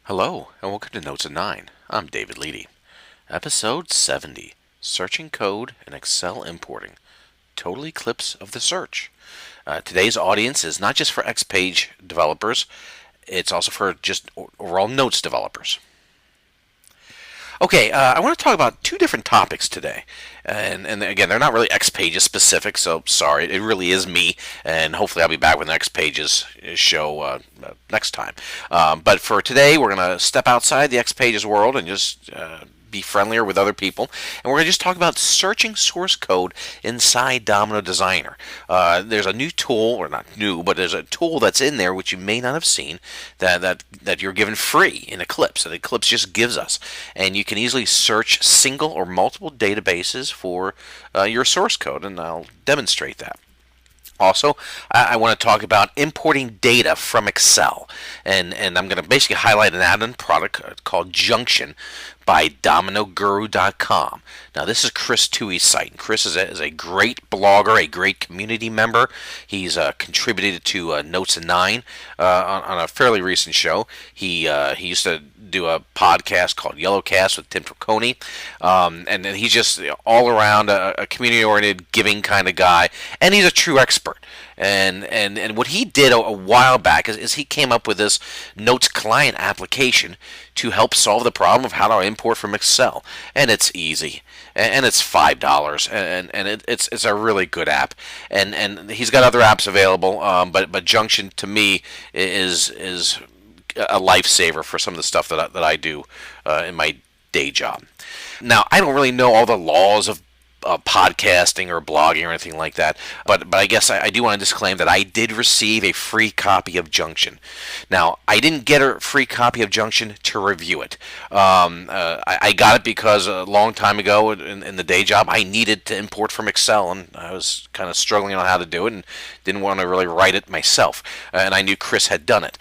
Hello, and welcome to NotesIn9. I'm David Leedy. Episode 70, Searching Code and Excel Importing. Total Eclipse of the Search. Today's audience is not just for X-Page developers, it's also for just overall Notes developers. Okay, I want to talk about two different topics today. And again, they're not really X-Pages specific, so sorry. It really is me, and hopefully I'll be back with an X-Pages show next time. But for today, we're going to step outside the X-Pages world and just be friendlier with other people. And we're going to just talk about searching source code inside Domino Designer. There's a new tool, or not new, but there's a tool that's in there which you may not have seen that you're given free in Eclipse. That Eclipse just gives us. And you can easily search single or multiple databases for your source code, and I'll demonstrate that. Also, I want to talk about importing data from Excel, and I'm going to basically highlight an add-on product called Junction by DominoGuru.com. Now, this is Chris Toohey's site. Chris is a great blogger, a great community member. He's contributed to NotesIn9 on a fairly recent show. He used to do a podcast called Yellowcast with Tim Triconi, and he's just all around a community-oriented, giving kind of guy, and he's a true expert. And what he did a while back is he came up with this Notes client application to help solve the problem of how to import from Excel, and it's easy, and it's $5, and it's a really good app, and he's got other apps available, but Junction to me is a lifesaver for some of the stuff that I do in my day job. Now, I don't really know all the laws of podcasting or blogging or anything like that, but I guess I do want to disclaim that I did receive a free copy of Junction. Now, I didn't get a free copy of Junction to review it. I got it because a long time ago in the day job I needed to import from Excel, and I was kind of struggling on how to do it and didn't want to really write it myself, and I knew Chris had done it.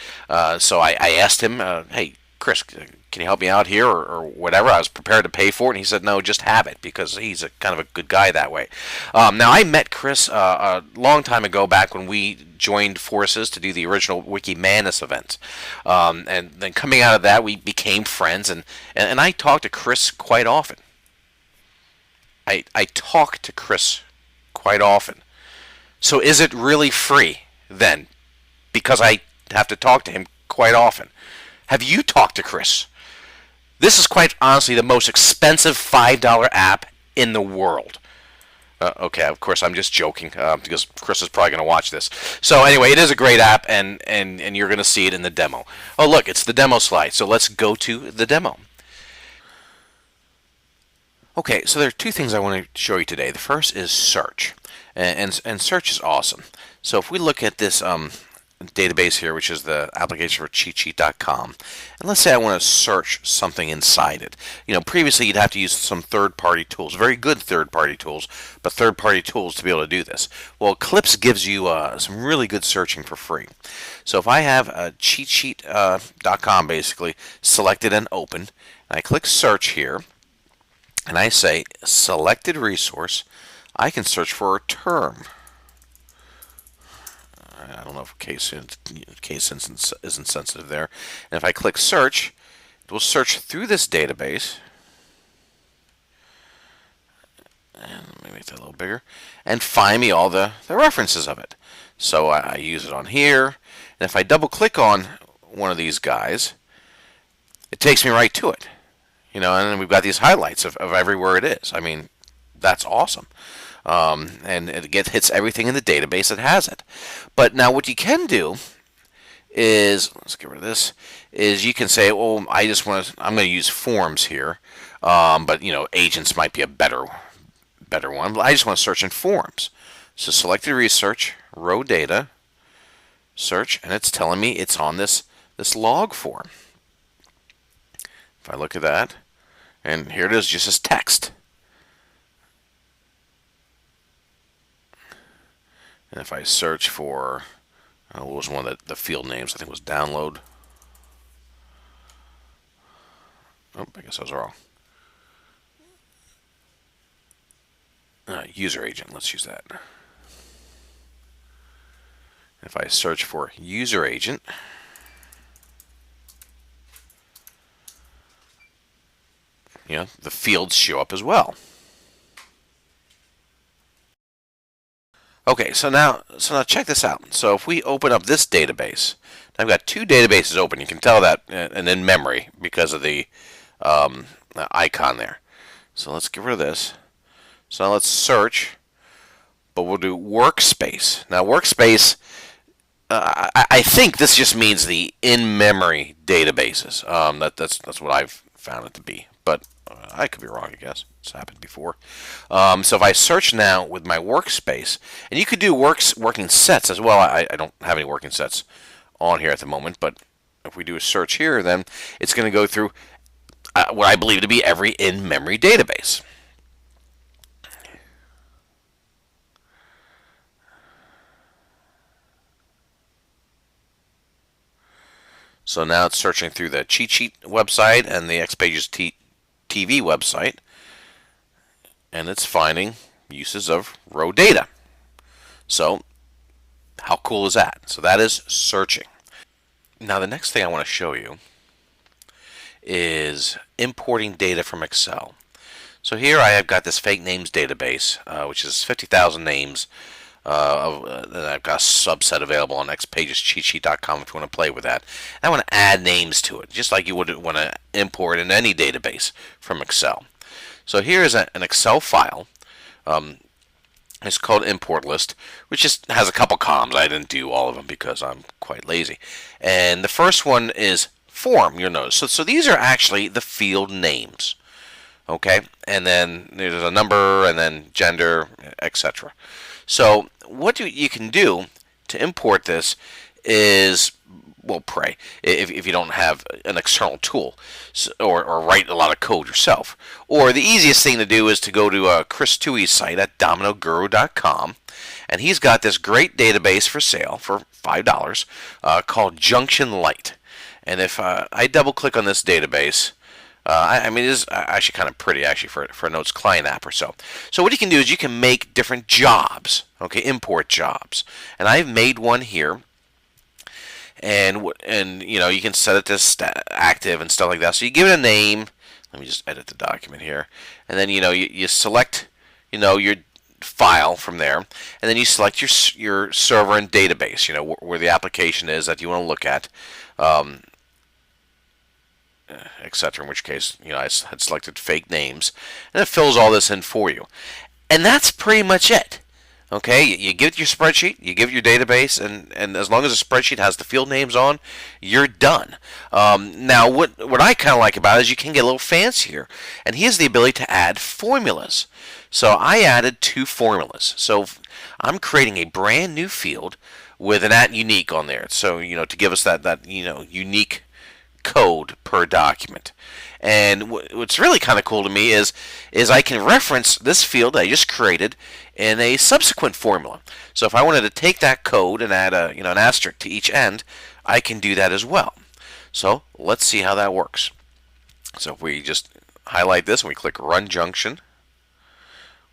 So I asked him, hey, Chris, can you help me out here or whatever? I was prepared to pay for it, and he said, no, just have it, because he's a kind of a good guy that way. Now, I met Chris a long time ago, back when we joined forces to do the original Wiki Madness event. And then coming out of that, we became friends, and I talk to Chris quite often. I talk to Chris quite often. So is it really free, then? Because I have to talk to him quite often. Have you talked to Chris? This is quite honestly the most expensive $5 app in the world. Okay, of course I'm just joking because Chris is probably going to watch this. So anyway, it is a great app, and you're going to see it in the demo. Oh, look, it's the demo slide. So let's go to the demo. Okay, so there are two things I want to show you today. The first is search, and search is awesome. So if we look at this database here, which is the application for cheatsheet.com, and let's say I want to search something inside it. You know, previously you'd have to use some third-party tools, very good third-party tools, but third-party tools to be able to do this. Well, Eclipse gives you some really good searching for free. So if I have cheatsheet.com basically selected and open, and I click search here, and I say selected resource, I can search for a term. I don't know if case instance isn't sensitive there. And if I click search, it will search through this database. And let me make that a little bigger. And find me all the references of it. So I use it on here. And if I double click on one of these guys, it takes me right to it. You know, and then we've got these highlights of everywhere it is. I mean, that's awesome. And it hits everything in the database that has it. But now what you can do is, let's get rid of this, is you can say, well, I'm going to use forms here, but you know, agents might be a better one. But I just want to search in forms. So selected research, row data, search, and it's telling me it's on this log form. If I look at that, and here it is, just as text. And if I search for, what was one of the field names? I think it was download. Oh, I guess I was wrong. User agent, let's use that. If I search for user agent, the fields show up as well. Okay, so now check this out. So if we open up this database, I've got two databases open. You can tell that, and in memory because of the icon there. So let's get rid of this. So now let's search, but we'll do workspace. Now workspace, I think this just means the in-memory databases. That's what I've found it to be, but I could be wrong. I guess it's happened before. So if I search now with my workspace, and you could do working sets as well. I don't have any working sets on here at the moment, but if we do a search here, then it's going to go through what I believe to be every in-memory database. So now it's searching through the cheat sheet website and the XPages TV website, and it's finding uses of row data. So how cool is that? So that is searching. Now the next thing I want to show you is importing data from Excel. So here I have got this fake names database, which is 50,000 names. I've got a subset available on xpagescheatsheet.com if you want to play with that. And I want to add names to it, just like you would want to import in any database from Excel. So here is an Excel file. It's called import list, which just has a couple columns. I didn't do all of them because I'm quite lazy. And the first one is form, you'll notice. So these are actually the field names. Okay, and then there's a number, and then gender, etc. So what you can do to import this is, well, pray if you don't have an external tool, or write a lot of code yourself. Or the easiest thing to do is to go to Chris Toohey's site at dominoguru.com, and he's got this great database for sale for $5 called Junction Lite. And if I double click on this database, I mean, it is actually kind of pretty, actually, for a Notes client app or so. So what you can do is you can make different jobs, okay, import jobs. And I've made one here, and you can set it to active and stuff like that. So you give it a name. Let me just edit the document here, and then you select your file from there, and then you select your server and database, where the application is that you want to look at. Etc. In which case, I had selected fake names, and it fills all this in for you. And that's pretty much it. Okay, you give it your spreadsheet, you give it your database, and as long as the spreadsheet has the field names on, you're done. Now, what I kind of like about it is you can get a little fancier, and he has the ability to add formulas. So I added 2 formulas. So I'm creating a brand new field with an @unique on there. So to give us that unique code per document. And what's really kind of cool to me is I can reference this field I just created in a subsequent formula. So if I wanted to take that code and add an asterisk to each end, I can do that as well. So let's see how that works. So if we just highlight this and we click Run Junction,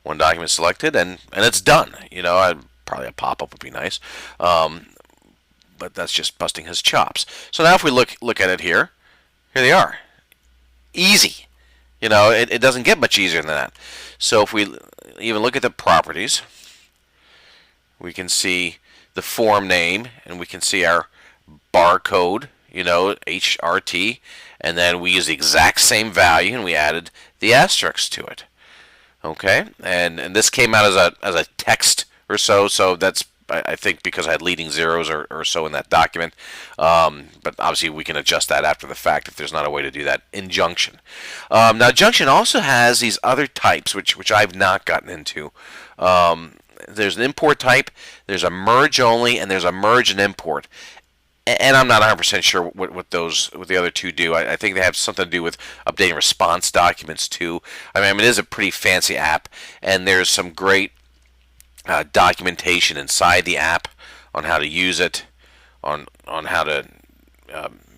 one document selected, and it's done. Probably a pop-up would be nice. But that's just busting his chops. So now if we look at it here they are. Easy. It doesn't get much easier than that. So if we even look at the properties, we can see the form name, and we can see our barcode, HRT, and then we use the exact same value, and we added the asterisk to it. Okay, and this came out as a text or so that's, I think, because I had leading zeros or so in that document. But obviously we can adjust that after the fact if there's not a way to do that in Junction. Now Junction also has these other types which I've not gotten into. There's an import type, there's a merge only, and there's a merge and import. And I'm not 100% sure what the other two do. I think they have something to do with updating response documents too. I mean, it is a pretty fancy app, and there's some great documentation inside the app on how to use it, on how to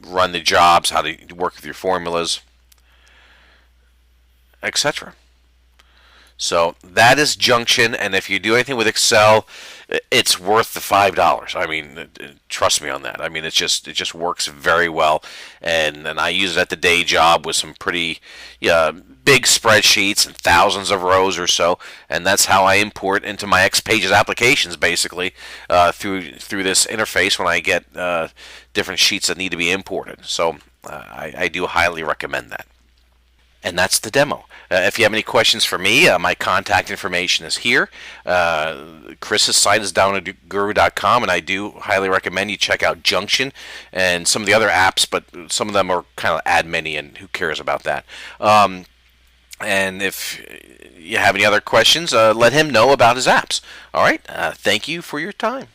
run the jobs, how to work with your formulas, etc. So that is Junction, and if you do anything with Excel, it's worth the $5. I mean, trust me on that. I mean, it just works very well, and I use it at the day job with some pretty big spreadsheets and thousands of rows or so, and that's how I import into my X Pages applications basically through this interface when I get different sheets that need to be imported. So I do highly recommend that. And that's the demo. If you have any questions for me, my contact information is here. Chris's site is down at guru.com, and I do highly recommend you check out Junction and some of the other apps, but some of them are kind of admin-y, and who cares about that? And if you have any other questions, let him know about his apps. All right. Thank you for your time.